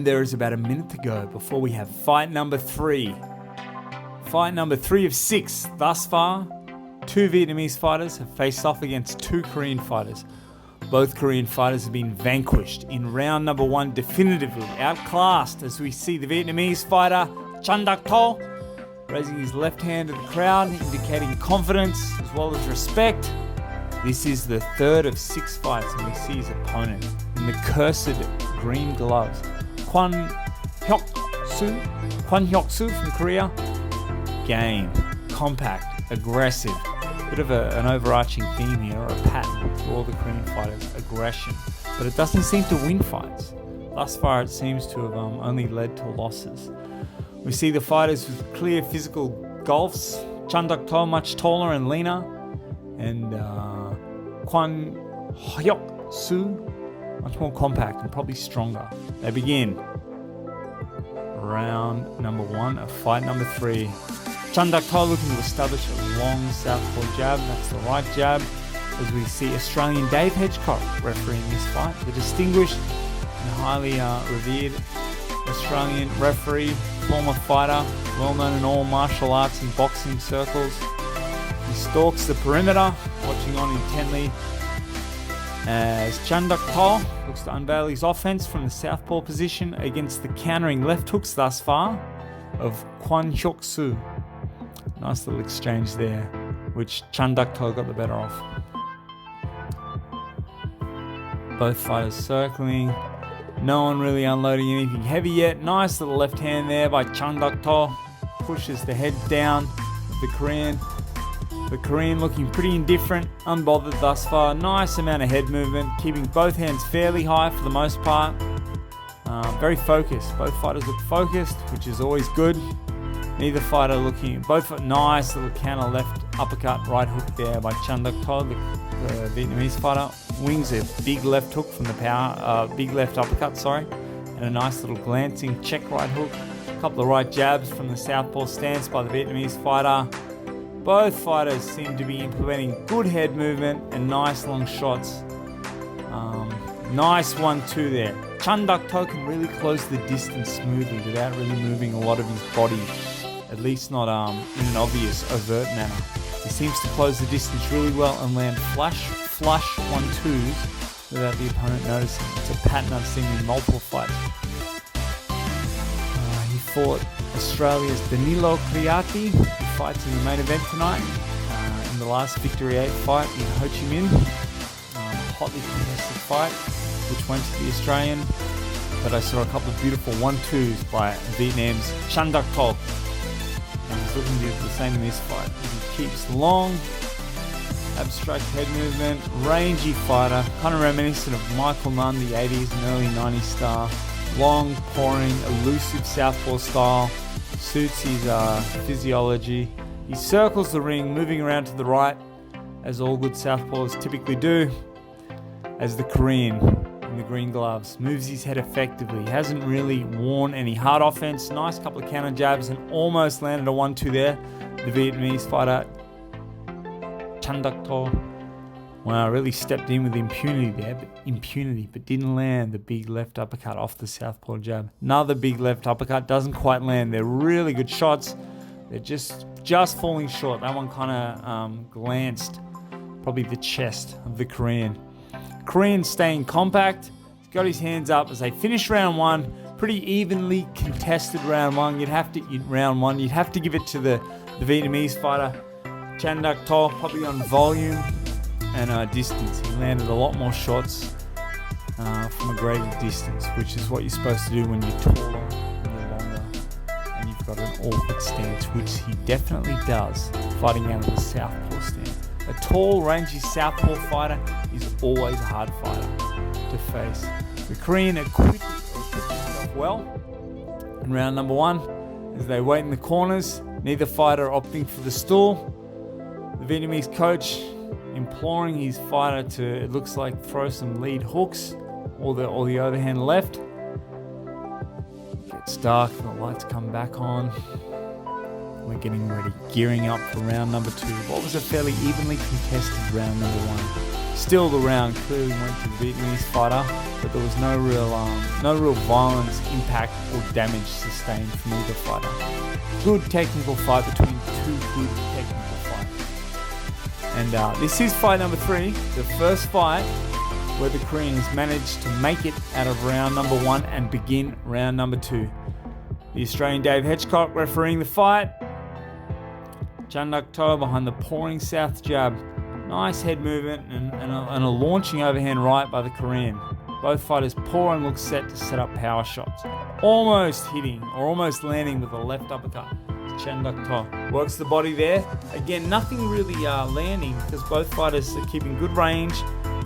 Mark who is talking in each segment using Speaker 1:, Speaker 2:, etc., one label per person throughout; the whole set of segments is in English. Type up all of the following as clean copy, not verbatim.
Speaker 1: And there is about a minute to go before we have fight number 3. Fight number 3 of 6 thus far. 2 Vietnamese fighters have faced off against 2 Korean fighters. Both Korean fighters have been vanquished in round number 1, definitively outclassed, as we see the Vietnamese fighter Trần Đức Thọ raising his left hand to the crowd, indicating confidence as well as respect. This is the 3rd of 6 fights, and we see his opponent in the cursed green gloves, Kwon Hyuk Soo from Korea. Game, compact, aggressive. Bit of an overarching theme here, or a pattern for all the Korean fighters: aggression. But it doesn't seem to win fights. Thus far, it seems to have only led to losses. We see the fighters with clear physical gulfs. Trần Đức Thọ much taller and leaner, and Kwon Hyuk Soo much more compact and probably stronger. They begin round number 1 of fight number 3. Trần Đức Thọ looking to establish a long southpaw jab. That's the right jab, as we see Australian Dave Hedgecock refereeing this fight. The distinguished and highly revered Australian referee, former fighter, well known in all martial arts and boxing circles. He stalks the perimeter, watching on intently as Trần Đức Thọ looks to unveil his offense from the southpaw position against the countering left hooks thus far of Kwon Hyuk Soo. Nice little exchange there, which Trần Đức Thọ got the better of. Both fighters circling. No one really unloading anything heavy yet. Nice little left hand there by Trần Đức Thọ. Pushes the head down of the Korean. The Korean looking pretty indifferent, unbothered thus far. Nice amount of head movement, keeping both hands fairly high for the most part. Very focused. Both fighters look focused, which is always good. Neither fighter looking. Nice little counter left uppercut, right hook there by Trần Đức Thọ, the Vietnamese fighter. Wings a big left hook from the big left uppercut, and a nice little glancing check right hook. A couple of right jabs from the southpaw stance by the Vietnamese fighter. Both fighters seem to be implementing good head movement and nice long shots. Nice 1-2 there. Trần Đức Thọ can really close the distance smoothly without really moving a lot of his body, at least not in an obvious, overt manner. He seems to close the distance really well and land flush 1-2s without the opponent noticing. It's a pattern I've seen in multiple fights. He fought Australia's Danilo Criati, who fights in the main event tonight, in the last Victory 8 fight in Ho Chi Minh. Hotly contested fight, which went to the Australian, but I saw a couple of beautiful 1-2s by Vietnam's Trần Đức Thọ, and he's looking to do the same in this fight. He keeps long, abstract head movement, rangy fighter, kind of reminiscent of Michael Nunn, the 80s and early 90s star. Long, pouring, elusive southpaw style, suits his physiology. He circles the ring, moving around to the right, as all good southpaws typically do, as the Korean in the green gloves moves his head effectively. He hasn't really worn any hard offense. Nice couple of counter jabs and almost landed a 1-2 there. The Vietnamese fighter Trần Đức Thọ, wow, really stepped in with impunity there, but didn't land the big left uppercut off the southpaw jab. Another big left uppercut, doesn't quite land. They're really good shots. They're just falling short. That one kind of glanced probably the chest of the Korean. Korean staying compact. He's got his hands up as they finish round 1. Pretty evenly contested round 1. You'd have to give it to the Vietnamese fighter Trần Đức Thọ, probably on volume and distance. He landed a lot more shots from a greater distance, which is what you're supposed to do when you're taller and you're longer and you've got an awkward stance, which he definitely does, fighting out of the southpaw stance. A tall, rangy southpaw fighter is always a hard fighter to face. The Korean equipped himself well in round number 1 as they wait in the corners, neither fighter opting for the stool. The Vietnamese coach imploring his fighter to, it looks like, throw some lead hooks or the overhand left. Gets dark, the lights come back on. We're getting ready, gearing up for round number 2. What was a fairly evenly contested round number 1. Still, the round clearly went to the Vietnamese fighter, but there was no real violence, impact, or damage sustained from either fighter. Good technical fight between two good technical fighters. And this is fight number 3, the first fight where the Koreans managed to make it out of round number 1 and begin round number 2. The Australian Dave Hedgecock refereeing the fight. Chan Duk Tho behind the pouring south jab. Nice head movement and a launching overhand right by the Korean. Both fighters pour and look set to set up power shots. Almost hitting or almost landing with a left uppercut. Chan Duk Tho works the body there. Again, nothing really landing because both fighters are keeping good range,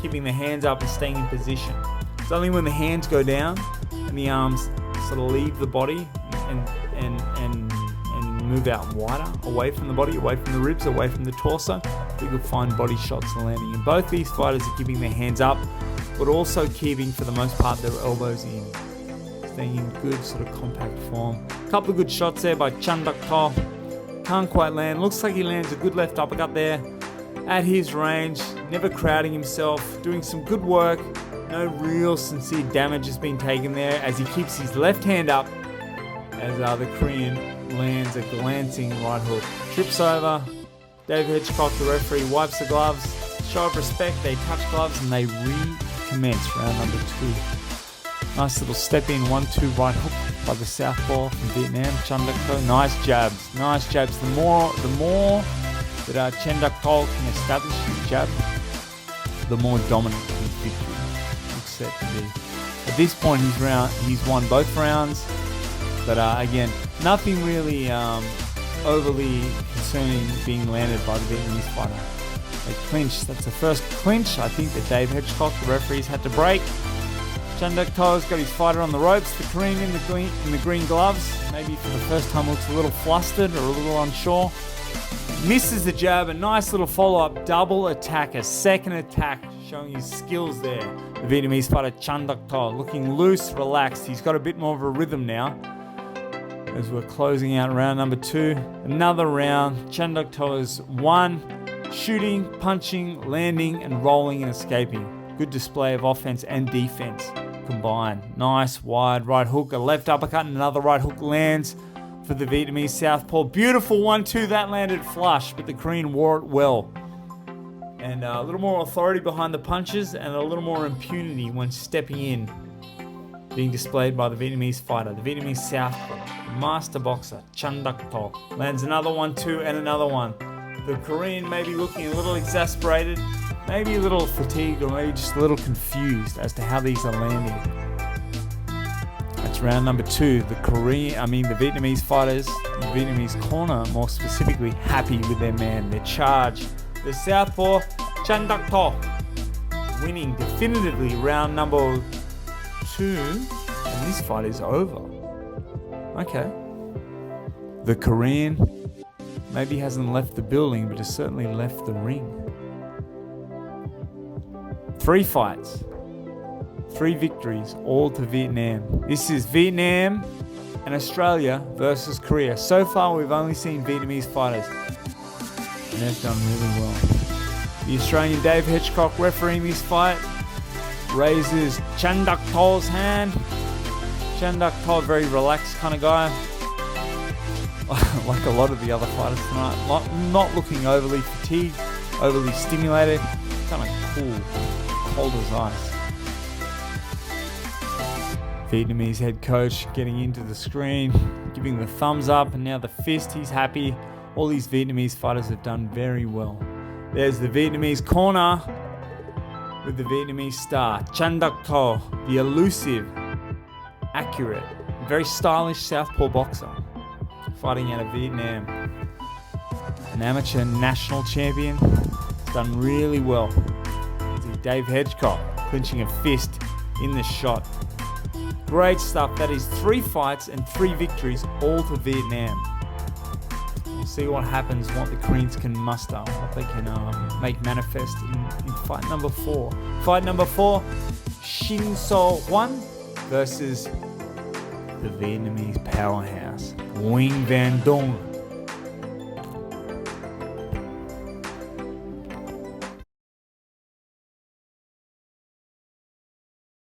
Speaker 1: keeping their hands up and staying in position. It's only when the hands go down and the arms sort of leave the body and move out wider, away from the body, away from the ribs, away from the torso, you could find body shots landing. And both these fighters are keeping their hands up, but also keeping, for the most part, their elbows in. Staying in good sort of compact form. A couple of good shots there by Chan Duk Tho. Can't quite land. Looks like he lands a good left uppercut there. At his range, never crowding himself, doing some good work. No real sincere damage has been taken there as he keeps his left hand up as the Korean lands a glancing right hook. Trips over. Dave Hedgecock, the referee, wipes the gloves. Show of respect, they touch gloves and they recommence round number 2. Nice little step in 1-2 right hook by the southpaw from Vietnam, Chan Duk Tho. Nice jabs. The more that Chan Duk Tho can establish his jab, the more dominant his victory looks set to be. At this point, he's won both rounds, but again, nothing really overly concerning being landed by the Vietnamese fighter. They clinched. That's the first clinch I think that Dave Hedgecock, the referees, had to break. Chan Duk Tho's got his fighter on the ropes. The Korean in the green gloves. Maybe for the first time looks a little flustered or a little unsure. Misses the jab. A nice little follow-up double attack. A second attack showing his skills there. The Vietnamese fighter Chan Duk Tho looking loose, relaxed. He's got a bit more of a rhythm now. As we're closing out round number 2. Another round. Chan Duk Tho has won. Shooting, punching, landing, and rolling and escaping. Good display of offense and defense combined. Nice wide right hook, a left uppercut, and another right hook lands for the Vietnamese southpaw. Beautiful 1-2, that landed flush, but the Korean wore it well. And a little more authority behind the punches and a little more impunity when stepping in, being displayed by the Vietnamese fighter, the Vietnamese southpaw, master boxer Chan Duk Tho. Lands another 1-2 and another one. The Korean may be looking a little exasperated, maybe a little fatigued, or maybe just a little confused as to how these are landing. That's round number 2. The Vietnamese fighters, the Vietnamese corner more specifically, happy with their man, their charge. The southpaw, Chan Duk Tho, winning definitively round number 2, and this fight is over. Okay. The Korean maybe hasn't left the building, but has certainly left the ring. 3 fights, 3 victories, all to Vietnam. This is Vietnam and Australia versus Korea. So far, we've only seen Vietnamese fighters, and they've done really well. The Australian Dave Hedgecock refereeing this fight raises Chan Duk Tho's hand. Chan Duk Tho, very relaxed kind of guy. Like a lot of the other fighters tonight, not looking overly fatigued, overly stimulated, kind of cool, cold as ice. Vietnamese head coach getting into the screen, giving the thumbs up, and now the fist. He's happy. All these Vietnamese fighters have done very well. There's the Vietnamese corner with the Vietnamese star, Chan Duk Tho, the elusive, accurate, very stylish southpaw boxer, fighting out of Vietnam. An amateur national champion, done really well. Dave Hedgecock clinching a fist in the shot. Great stuff. That is 3 fights and 3 victories, all to Vietnam. We'll see what happens, what the Koreans can muster, what they can make manifest in fight number 4. Fight number 4, Shin So-hwan versus the Vietnamese powerhouse, Nguyen Van Dong.